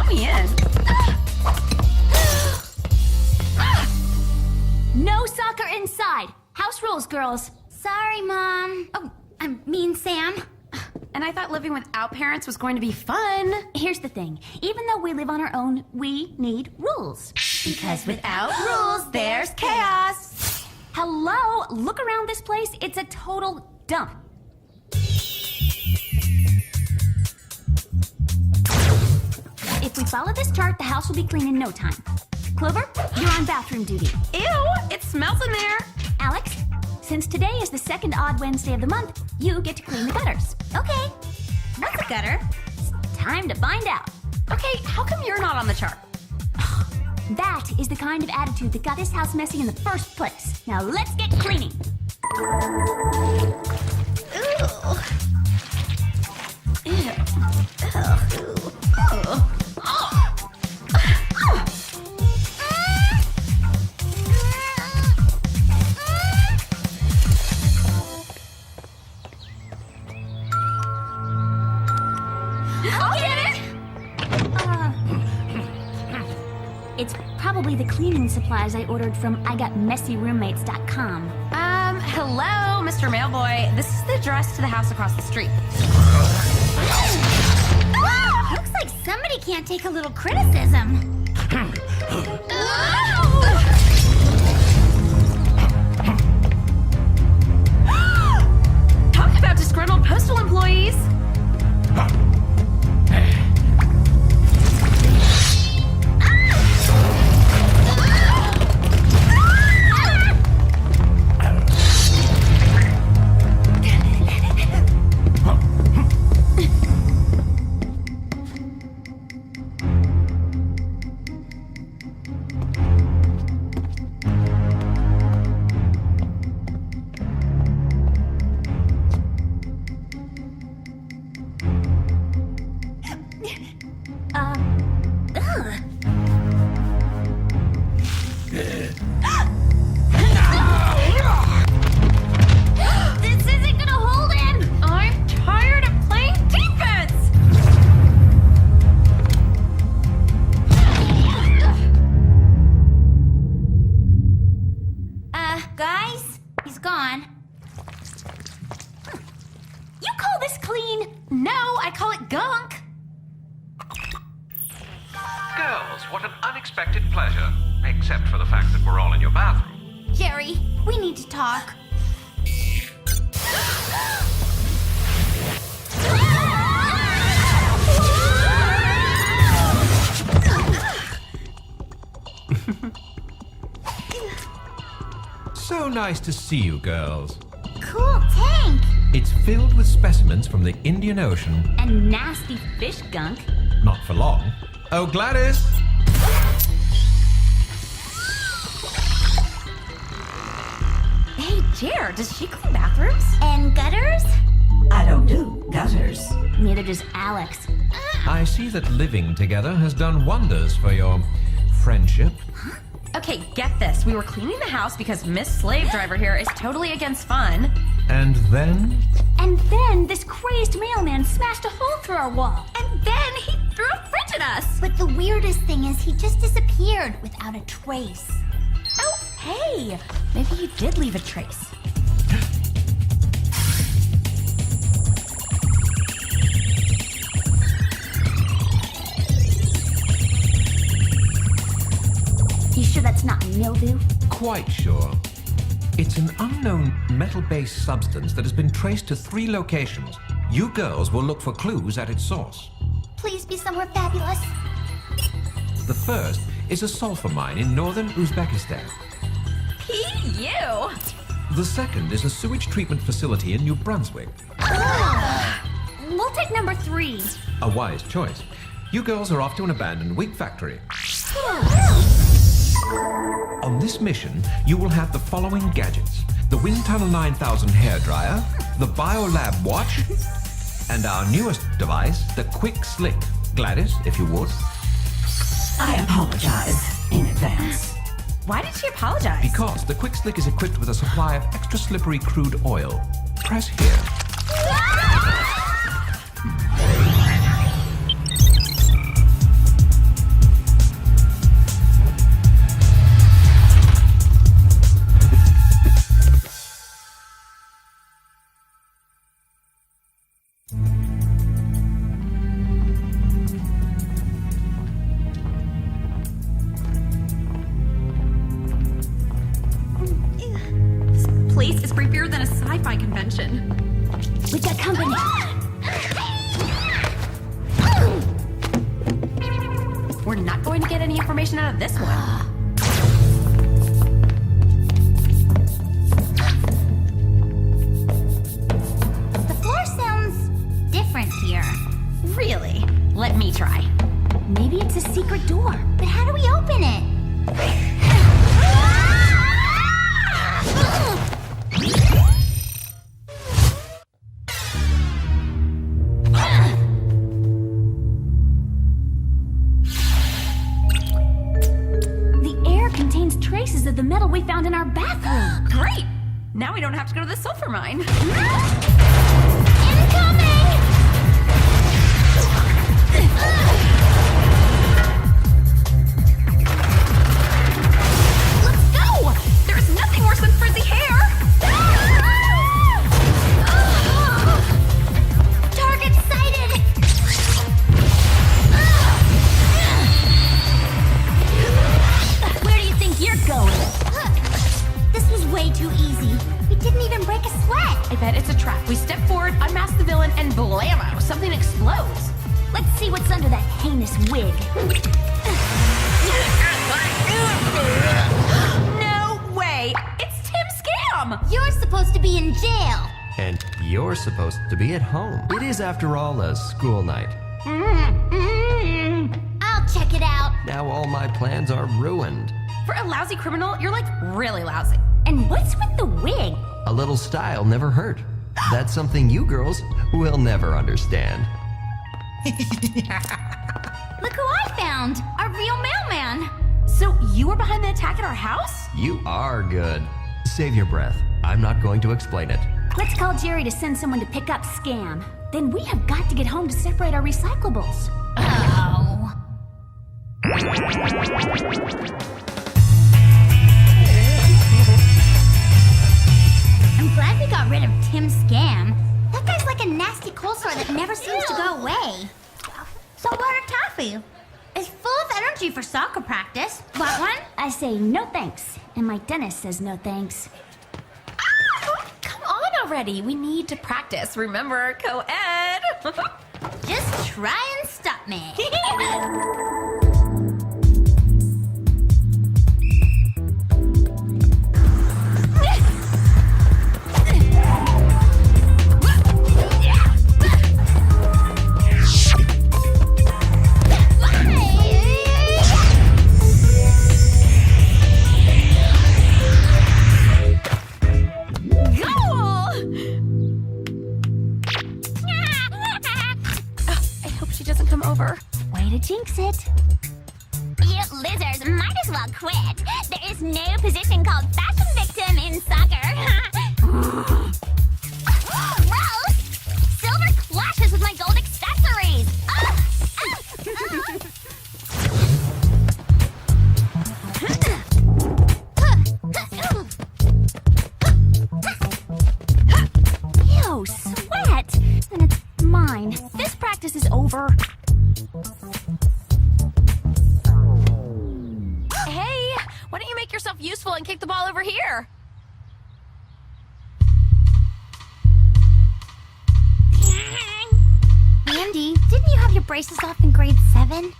Let me in. No soccer inside. House rules, girls. Sorry, Mom. Oh, I mean, Sam. And I thought living without parents was going to be fun. Here's the thing. Even though we live on our own, we need rules. Because without rules, there's chaos. Hello? Look around this place. It's a total dump. If we follow this chart, the house will be clean in no time. Clover, you're on bathroom duty. Ew, it smells in there. Alex, since today is the second odd Wednesday of the month, you get to clean the gutters. Okay. What's a gutter? It's time to find out. Okay, how come you're not on the chart? That is the kind of attitude that got this house messy in the first place. Now let's get cleaning. Ooh. Ew. I'll get it! It's probably the cleaning supplies I ordered from IGotMessyRoommates.com. Hello, Mr. Mailboy. This is the address to the house across the street. Looks like somebody can't take a little criticism. Talk about disgruntled postal employees. This isn't gonna hold him! I'm tired of playing defense. Guys, he's gone. You call this clean? No, I call it gunk. Girls, what an unexpected pleasure. Except for the fact that we're all in your bathroom. Jerry, we need to talk. So nice to see you girls. Cool tank. It's filled with specimens from the Indian Ocean. And nasty fish gunk. Not for long. Oh, Gladys! Hey, Jer, does she clean bathrooms? And gutters? I don't do gutters. Neither does Alex. I see that living together has done wonders for your friendship. Okay, get this. We were cleaning the house because Miss Slave Driver here is totally against fun. And then? And then this crazed mailman smashed a hole through our wall. And then he threw a fridge at us. But the weirdest thing is he just disappeared without a trace. Oh, hey, maybe he did leave a trace. You sure that's not mildew? Quite sure. It's an unknown metal-based substance that has been traced to 3 locations. You girls will look for clues at its source. Please be somewhere fabulous. The first is a sulfur mine in northern Uzbekistan. P.U. The second is a sewage treatment facility in New Brunswick. We'll take number 3. A wise choice. You girls are off to an abandoned wig factory. On this mission, you will have the following gadgets. The Wind Tunnel 9000 hairdryer, the Biolab watch, and our newest device, the Quick Slick. Gladys, if you would. I apologize in advance. Why did she apologize? Because the Quick Slick is equipped with a supply of extra slippery crude oil. Press here. creepier than a sci-fi convention. We've got company. We're not going to get any information out of this one. The floor sounds different here. Really? Let me try. Maybe it's a secret door. But how do we open it? The air contains traces of the metal we found in our bathroom. Great! Now we don't have to go to the sulfur mine. Incoming! Let's go! There's nothing worse than frizzy hair! Target sighted! Where do you think you're going? This was way too easy. We didn't even break a sweat. I bet it's a trap. We step forward, unmask the villain, and blammo! Something explodes. Let's see what's under that heinous wig. No way! It's Tim Scam! You're supposed to be in jail. And you're supposed to be at home. It is, after all, a school night. I'll check it out. Now all my plans are ruined. For a lousy criminal, you're like really lousy. And what's with the wig? A little style never hurt. That's something you girls will never understand. Look who I found. Our real mailman. So you were behind the attack at our house? You are good. Save your breath. I'm not going to explain it. Let's call Jerry to send someone to pick up Scam. Then we have got to get home to separate our recyclables. Oh. I'm glad we got rid of Tim Scam. That guy's like a nasty cold sore that never seems to go away. Saltwater toffee. It's full of energy for soccer practice. Want one? I say no thanks, and my dentist says no thanks. Come on already. We need to practice. Remember, co-ed. Just try and stop me. Way to jinx it. You losers might as well quit. There is no position called fashion victim in soccer. Gross! Silver clashes with my gold accessories. Ew, sweat. Then it's mine. This practice is over. Hey, why don't you make yourself useful and kick the ball over here? Andy, didn't you have your braces off in grade 7?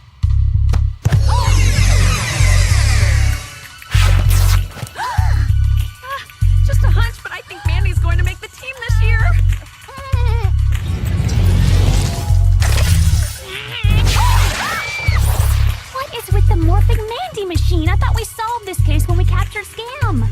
Just a hunch, but I think Mandy's going to make the team this year. What is with the Morphing Mandy machine? I thought we solved this case when we captured Scam.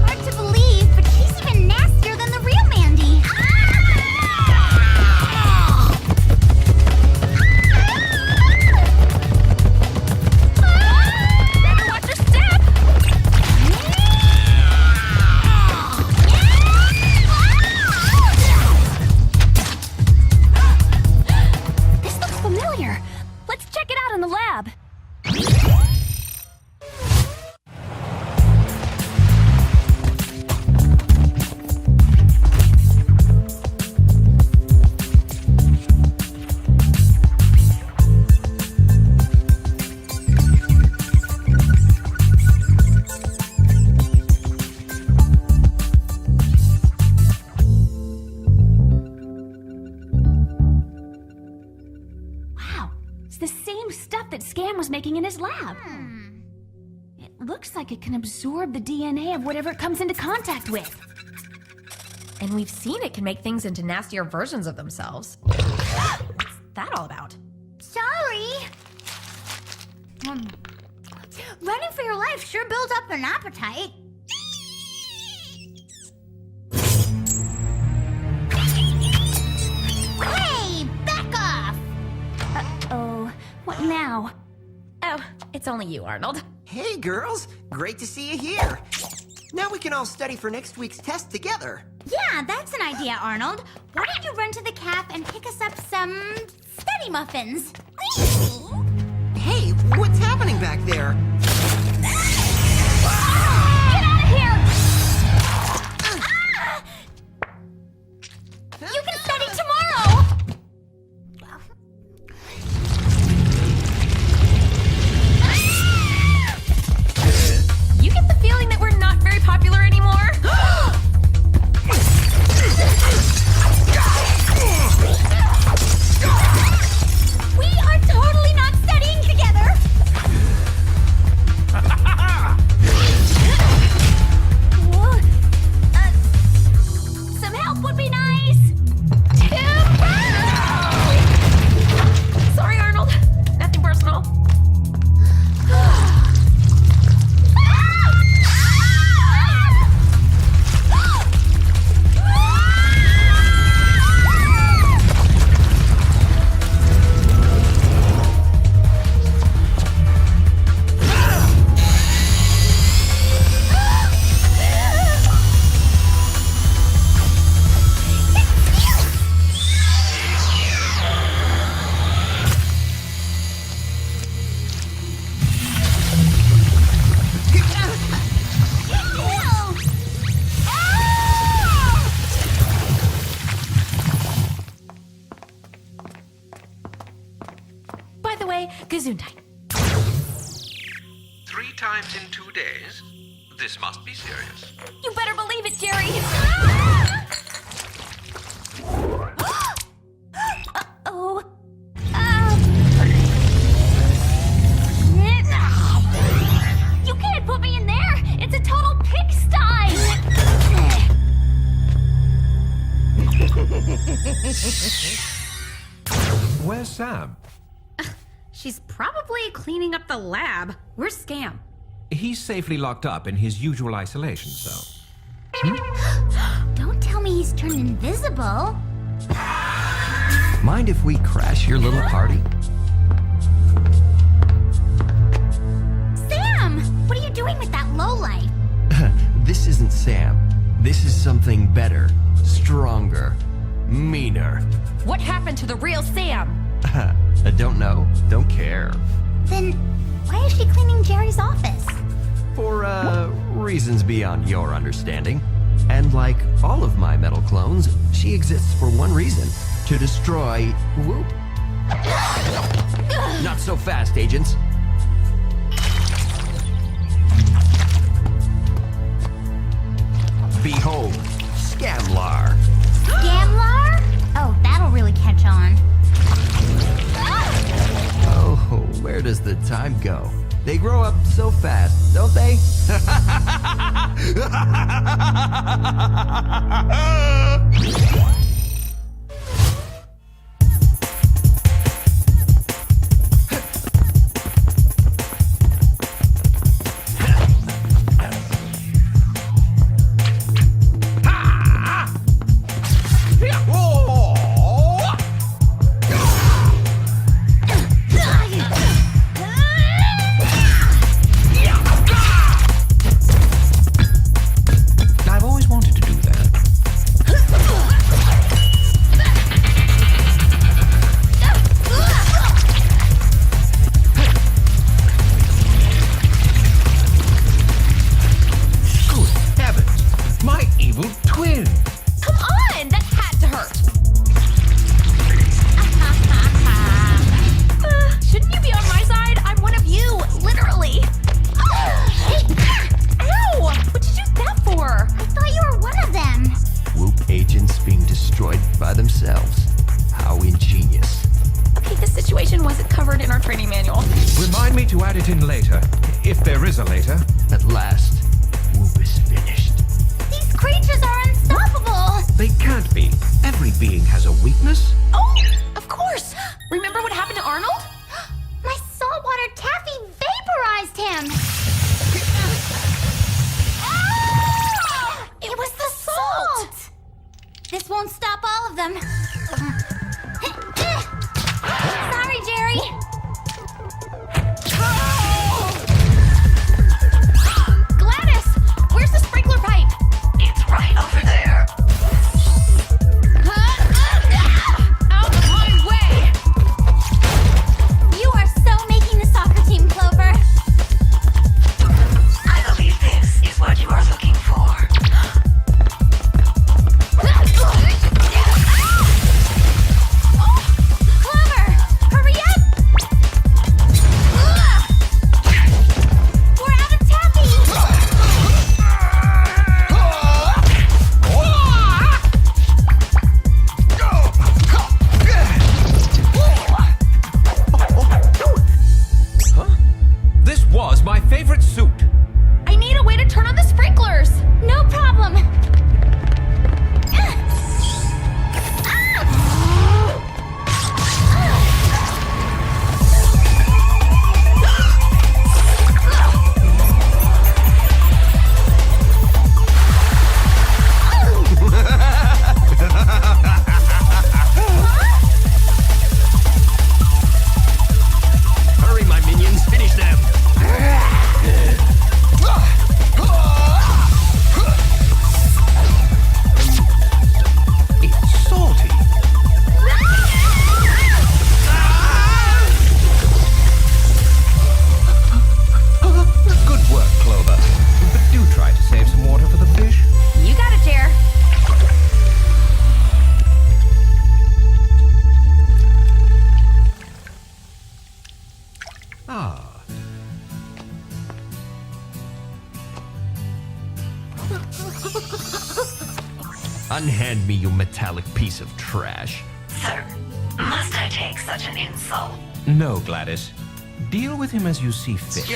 Hard to believe, but she's even nastier than the real Mandy. same stuff that Scam was making in his lab. It looks like it can absorb the DNA of whatever it comes into contact with. And we've seen it can make things into nastier versions of themselves. What's that all about? Sorry. Running for your life sure builds up an appetite. Hey, back off! Uh-oh. What now? Oh, it's only you, Arnold. Hey, girls. Great to see you here. Now we can all study for next week's test together. Yeah, that's an idea, Arnold. Why don't you run to the caf and pick us up some study muffins? Hey, what's happening back there? Get out of here! You can study tomorrow! You get the feeling that we're not very popular anymore? We are totally not studying together! Some help would be nice. Sorry, Arnold. Nothing personal. By the way, Gesundheit. 3 times in 2 days? This must be serious. You better believe it, Jerry. Uh-oh. You can't put me in there! It's a total pigsty! Where's Sam? She's probably cleaning up the lab. Where's Scam? He's safely locked up in his usual isolation cell. Don't tell me he's turned invisible. Mind if we crash your little party? Sam! What are you doing with that lowlife? This isn't Sam. This is something better, stronger, meaner. What happened to the real Sam? I don't know. Don't care. Then why is she cleaning Jerry's office? For, reasons beyond your understanding. And like all of my metal clones, she exists for one reason. To destroy... Whoop. Not so fast, agents. Behold, Scamlar. Gamlar? Oh, that'll really catch on. Oh, where does the time go? They grow up so fast, don't they? I've always wanted to do that. Good heavens! My evil twin! Come on! That had to hurt! Shouldn't you be on my side? I'm one of you, literally! Ow! What did you do that for? I thought you were one of them. Whoop agents being destroyed by themselves. How ingenious. Okay, this situation wasn't covered in our training manual. Remind me to add it in later, if there is a later. At last, Whoop is finished. These creatures are unstoppable! They can't be. Every being has a weakness. Oh, of course. Remember what happened to Arnold? My saltwater taffy vaporized him! It was the salt. This won't stop all of them. Sorry, Jerry. Gladys, where's the sprinkler pipe? It's right over there. Out of my way! You are so making the soccer team, Clover. I believe this is what you are looking for. Clover, hurry up! We're out of taffy! This was my favorite suit. I need a way to turn on the sprinklers. No problem. Hurry, my minions, finish them! It's salty. Good work, Clover. But do try to save some water for the fish. You got it, Jer. Ah. Unhand me, you metallic piece of trash. Sir, must I take such an insult? No, Gladys. Deal with him as you see fit.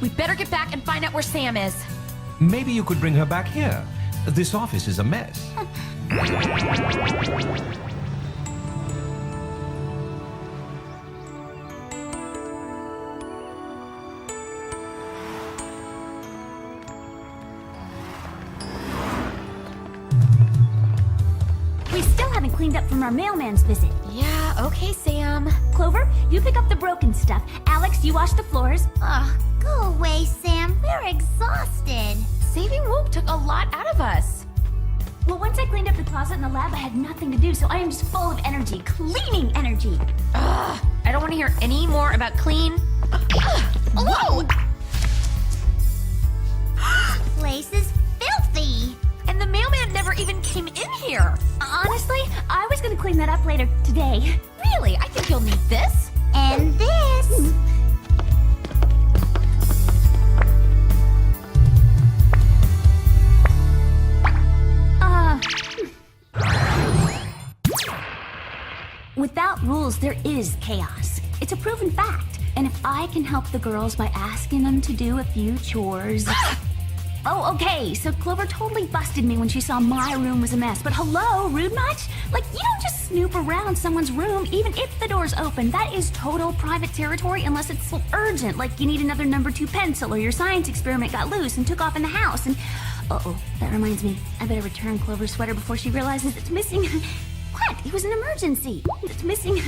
We better get back and find out where Sam is. Maybe you could bring her back here. This office is a mess. We still haven't cleaned up from our mailman's visit. Yeah, okay, Sam. Clover, you pick up the broken stuff. Alex, you wash the floors. Ugh, go away, Sam. We're exhausted. Saving Whoop took a lot out of us. Well, once I cleaned up the closet and the lab, I had nothing to do, so I am just full of energy. Cleaning energy. Ugh, I don't want to hear any more about clean. Whoa! Place is filthy. And the mailman never even came in here. Honestly, I was gonna clean that up later today. Really? I think you'll need this. And this. Without rules, there is chaos. It's a proven fact. And if I can help the girls by asking them to do a few chores... Oh, okay, so Clover totally busted me when she saw my room was a mess. But hello, rude much? Like, you don't just snoop around someone's room, even if the door's open. That is total private territory unless it's so urgent, like you need another number 2 pencil or your science experiment got loose and took off in the house. And, uh-oh, that reminds me. I better return Clover's sweater before she realizes it's missing... What? It was an emergency. It's missing...